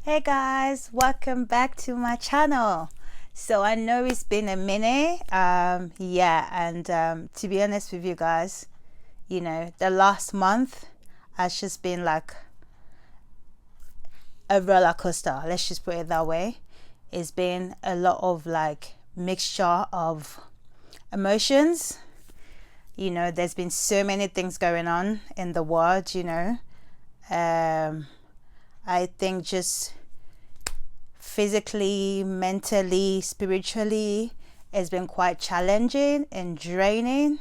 Hey guys, welcome back to my channel. So I know it's been a minute, and to be honest with you guys, the last month has just been like a roller coaster, let's just put it that way. It's been a lot of like mixture of emotions. There's been so many things going on in the world. I think just physically, mentally, spiritually, it's been quite challenging and draining.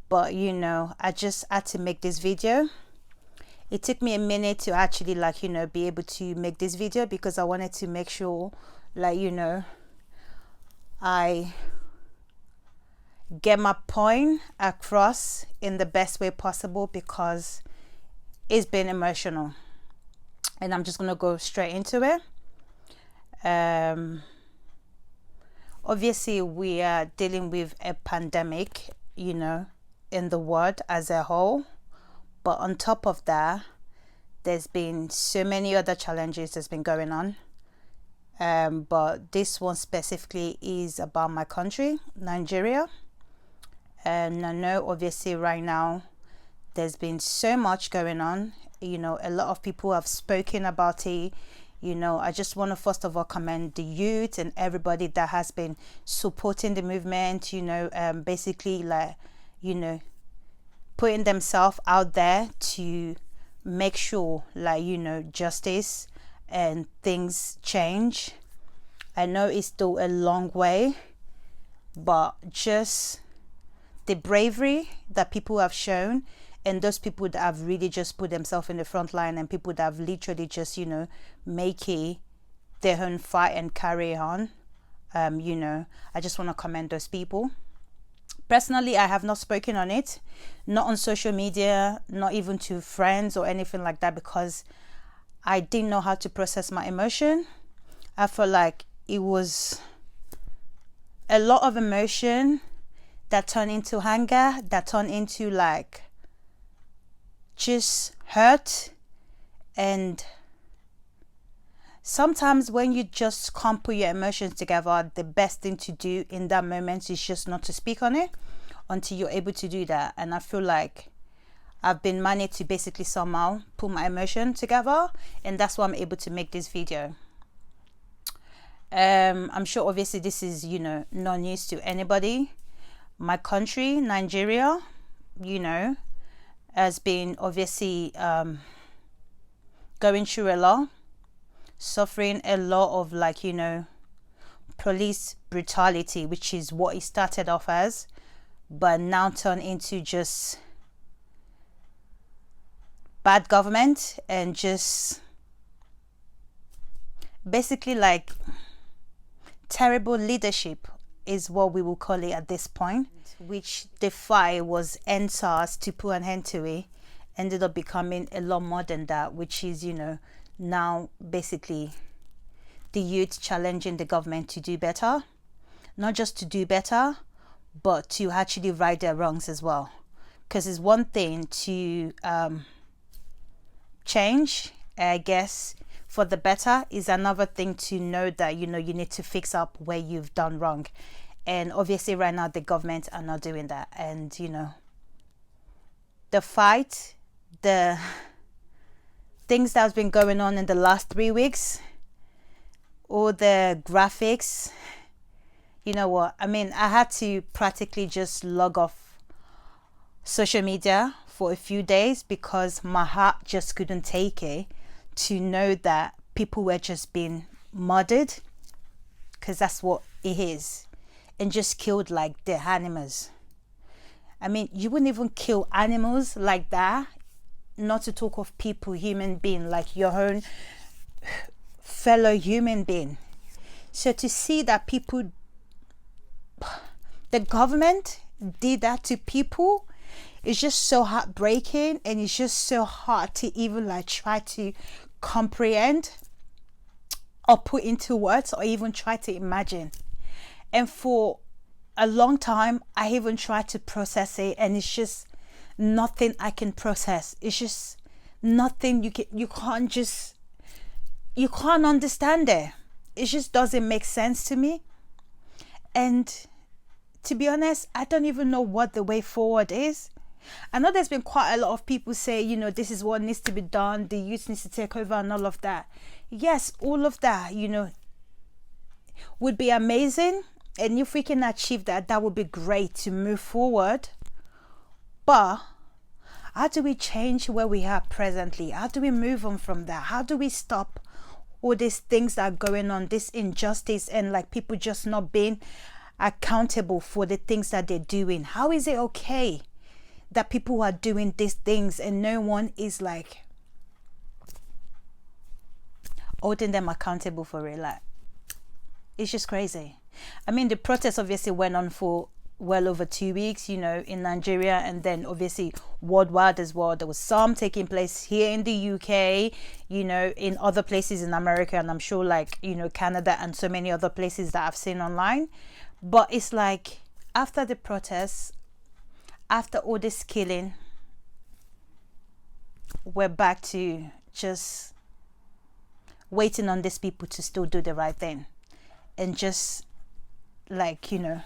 But I just had to make this video. It took me a minute to actually be able to make this video, because I wanted to make sure I get my point across in the best way possible, because it's been emotional. And I'm just gonna go straight into it. Obviously we are dealing with a pandemic, in the world as a whole, but on top of that, there's been so many other challenges that's been going on. But this one specifically is about my country, Nigeria. And I know obviously right now there's been so much going on. A lot of people have spoken about it. I just want to first of all commend the youth and everybody that has been supporting the movement, basically putting themselves out there to make sure justice and things change. I know it's still a long way, but just the bravery that people have shown, and those people that have really just put themselves in the front line, and people that have literally just make it their own fight and carry on, I just want to commend those people. Personally, I have not spoken on it, not on social media, not even to friends or anything like that, because I didn't know how to process my emotion. I felt like it was a lot of emotion that turned into anger, that turned into just hurt. And sometimes when you just can't put your emotions together, the best thing to do in that moment is just not to speak on it until you're able to do that. And I feel like I've been managed to basically somehow put my emotion together, and that's why I'm able to make this video. I'm sure obviously this is no news to anybody. My country, Nigeria, has been obviously going through a lot, suffering a lot of police brutality, which is what it started off as, but now turned into just bad government and just basically terrible leadership is what we will call it at this point, which the fight was end SARS to put an end to it, ended up becoming a lot more than that, which is now basically the youth challenging the government to do better, not just to do better, but to actually right their wrongs as well. Because it's one thing to change, I guess, for the better, is another thing to know that you need to fix up where you've done wrong. And obviously right now the government are not doing that. And the fight, the things that's been going on in the last 3 weeks, all the graphics, I had to practically just log off social media for a few days, because my heart just couldn't take it to know that people were just being murdered, because that's what it is, and just killed like the animals. You wouldn't even kill animals like that, not to talk of people, human being, like your own fellow human being. So to see that people, the government did that to people, it's just so heartbreaking, and it's just so hard to even try to comprehend or put into words, or even try to imagine. And for a long time I even tried to process it, and it's just nothing I can process. It's just nothing. You can't just you can't understand it. It just doesn't make sense to me. And to be honest, I don't even know what the way forward is. I know there's been quite a lot of people say, you know, this is what needs to be done, the youth needs to take over and all of that. Yes, all of that, you know, would be amazing. And if we can achieve that, that would be great to move forward. But how do we change where we are presently? How do we move on from that? How do we stop all these things that are going on, this injustice, and like people just not being accountable for the things that they're doing? How is it okay that people are doing these things and no one is like holding them accountable for it? Like, it's just crazy. I mean, the protest obviously went on for well over 2 weeks, you know, in Nigeria, and then obviously worldwide as well. There was some taking place here in the UK, you know, in other places in America, and I'm sure like, you know, Canada and so many other places that I've seen online. But it's like after the protests, after all this killing, we're back to just waiting on these people to still do the right thing. And just like, you know,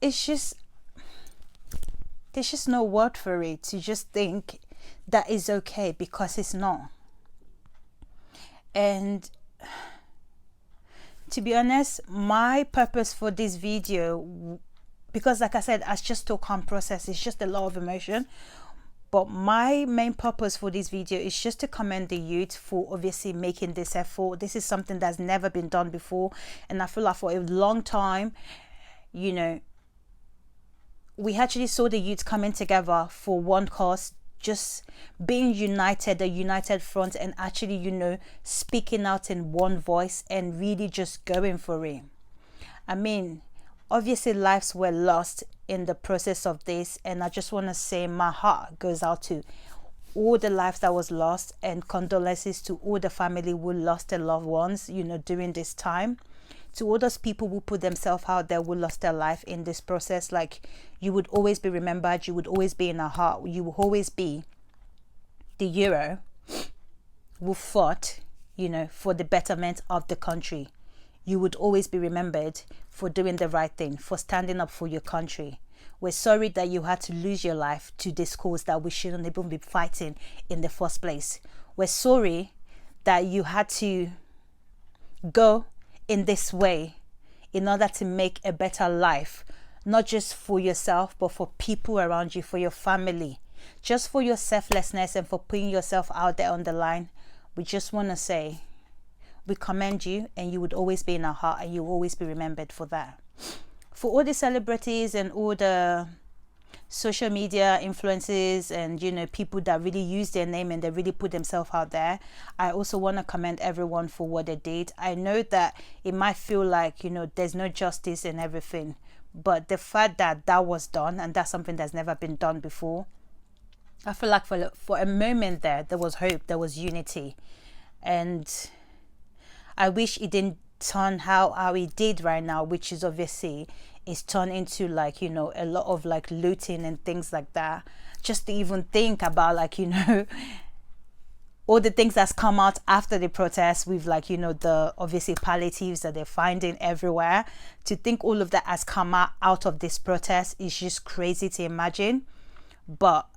it's just, there's just no word for it to just think that is okay, because it's not. And to be honest, my purpose for this video, because like I said, I just still can't process, it's just a lot of emotion. But my main purpose for this video is just to commend the youth for obviously making this effort. This is something that's never been done before. And I feel like for a long time, you know, we actually saw the youth coming together for one cause, just being united, a united front, and actually, you know, speaking out in one voice and really just going for it. I mean, obviously lives were lost in the process of this, and I just want to say my heart goes out to all the lives that was lost, and condolences to all the family who lost their loved ones, you know, during this time. To all those people who put themselves out there, who lost their life in this process, like, you would always be remembered, you would always be in our heart, you will always be the hero who fought, you know, for the betterment of the country. You would always be remembered for doing the right thing, for standing up for your country. We're sorry that you had to lose your life to this cause that we shouldn't even be fighting in the first place. We're sorry that you had to go in this way in order to make a better life, not just for yourself, but for people around you, for your family, just for your selflessness and for putting yourself out there on the line. We just want to say, we commend you, and you would always be in our heart, and you will always be remembered for that. For all the celebrities and all the social media influencers and, you know, people that really use their name and they really put themselves out there, I also want to commend everyone for what they did. I know that it might feel like, you know, there's no justice and everything, but the fact that that was done, and that's something that's never been done before, I feel like for a moment there was hope, there was unity. And I wish it didn't turn how it did right now, which is obviously is turned into like, you know, a lot of like looting and things like that. Just to even think about, like, you know, all the things that's come out after the protest with, like, you know, the obviously palliatives that they're finding everywhere. To think all of that has come out of this protest is just crazy to imagine. But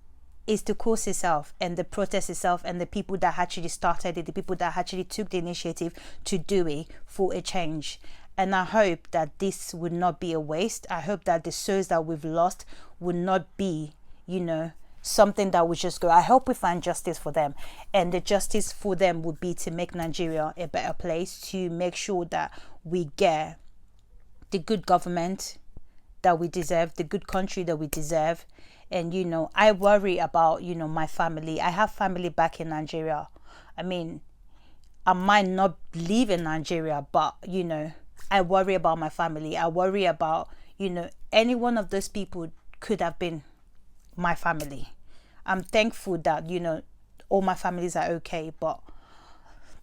it's the cause itself and the protest itself and the people that actually started it, the people that actually took the initiative to do it for a change. And I hope that this would not be a waste. I hope that the souls that we've lost would not be, you know, something that would just go. I hope we find justice for them, and the justice for them would be to make Nigeria a better place, to make sure that we get the good government that we deserve, the good country that we deserve. And, you know, I worry about, you know, my family. I have family back in Nigeria. I mean, I might not live in Nigeria, but, you know, I worry about my family. I worry about, you know, any one of those people could have been my family. I'm thankful that, you know, all my families are okay, but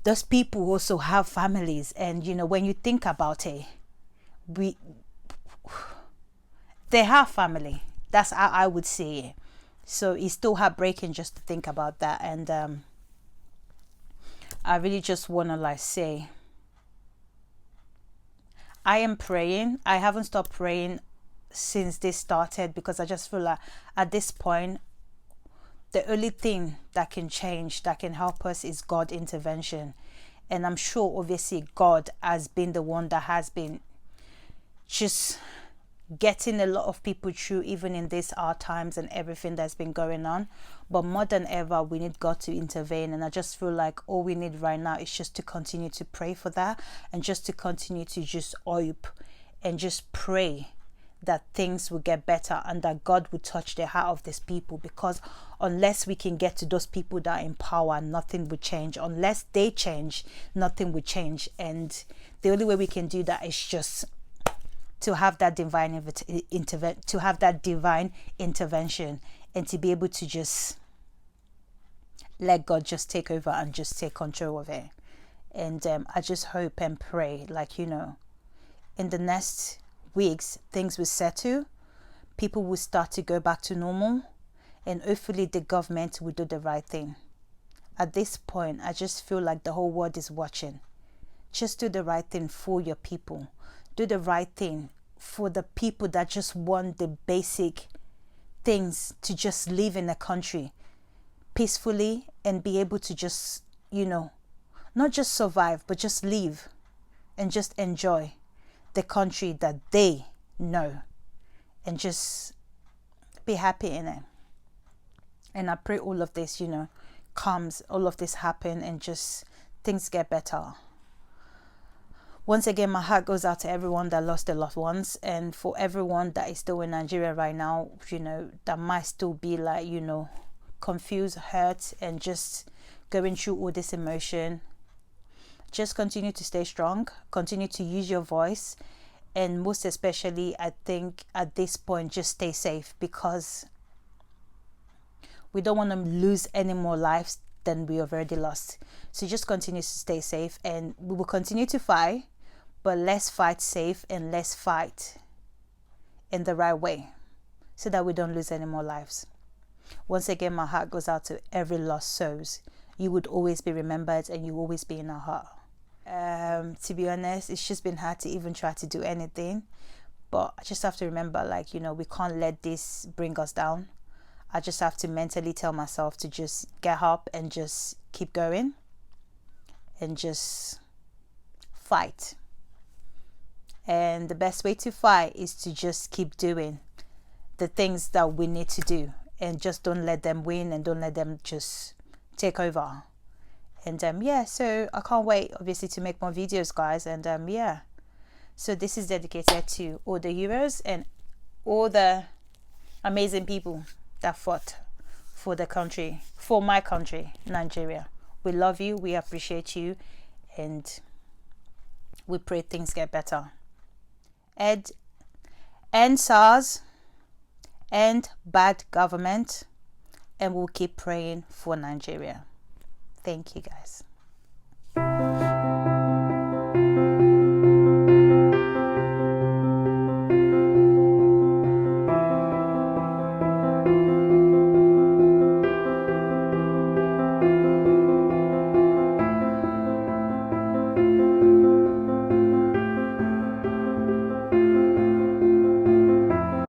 those people also have families. And, you know, when you think about it, they have family. That's how I would say it. So it's still heartbreaking just to think about that. And I really just want to like say, I am praying. I haven't stopped praying since this started, because I just feel like at this point, the only thing that can change, that can help us, is God intervention. And I'm sure obviously God has been the one that has been just getting a lot of people through, even in these hard times and everything that's been going on. But more than ever, we need God to intervene. And I just feel like all we need right now is just to continue to pray for that, and just to continue to just hope and just pray that things will get better, and that God will touch the heart of these people. Because unless we can get to those people that are in power, nothing will change. Unless they change, nothing will change. And the only way we can do that is just to have that divine intervention, and to be able to just let God just take over and just take control of it. And I just hope and pray, like, you know, in the next weeks things will settle, people will start to go back to normal, and hopefully the government will do the right thing. At this point, I just feel like the whole world is watching. Just do the right thing for your people. Do the right thing for the people that just want the basic things to just live in a country peacefully, and be able to just, you know, not just survive, but just live and just enjoy the country that they know, and just be happy in it. And I pray all of this, you know, comes, all of this happen, and just things get better. Once again, my heart goes out to everyone that lost their loved ones, and for everyone that is still in Nigeria right now, you know, that might still be like, you know, confused, hurt, and just going through all this emotion. Just continue to stay strong, continue to use your voice, and most especially, I think at this point, just stay safe, because we don't want to lose any more lives than we have already lost. So just continue to stay safe, and we will continue to fight, but let's fight safe, and let's fight in the right way, so that we don't lose any more lives. Once again, my heart goes out to every lost souls. You would always be remembered, and you will always be in our heart. To be honest, it's just been hard to even try to do anything, but I just have to remember, like, you know, we can't let this bring us down. I just have to mentally tell myself to just get up and just keep going, and just fight. And the best way to fight is to just keep doing the things that we need to do, and just don't let them win, and don't let them just take over. And yeah, so I can't wait obviously to make more videos, guys. And yeah, so this is dedicated to all the heroes and all the amazing people that fought for the country, for my country, Nigeria. We love you, we appreciate you, and we pray things get better. End SARS, end bad government, and we'll keep praying for Nigeria. Thank you, guys.